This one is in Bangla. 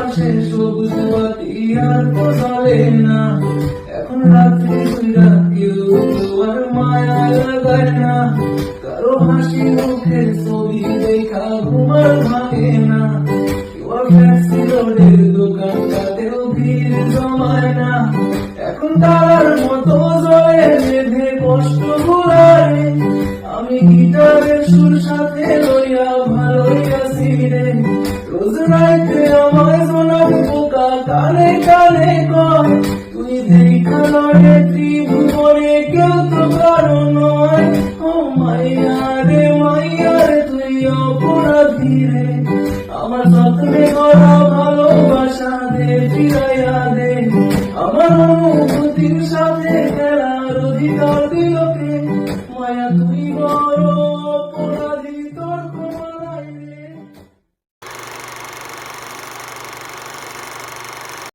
চারপাশে সবুজ বাতি আর জ্বলে না। এখন রাত্রি হইয়া কেউ তো আর মায়া লাগায় না। কারো হাসি মুখের ছবি দেখা ঘুমার ভাঙে না। কেউ ট্যাক্সি রোডের দোকানটাতেও ভিড় জমায় না। এখন তারার মতো জ্বলে বেঁধে কষ্ট গুলারে। আমি গিটারের সুর সাথে লইয়া ভালোই আছি রে। রোজ রাইতে আমায় জোনাক পোকা কানে কানে কয়, তুই দেখা লড়ে ত্রিভুবনে কেউ তো কারো নয়। ও মাইয়া রে তুই অপরাধী রে। আমার যত্নে করা ভালোবাসা দে ফিরাইয়া দে। আমার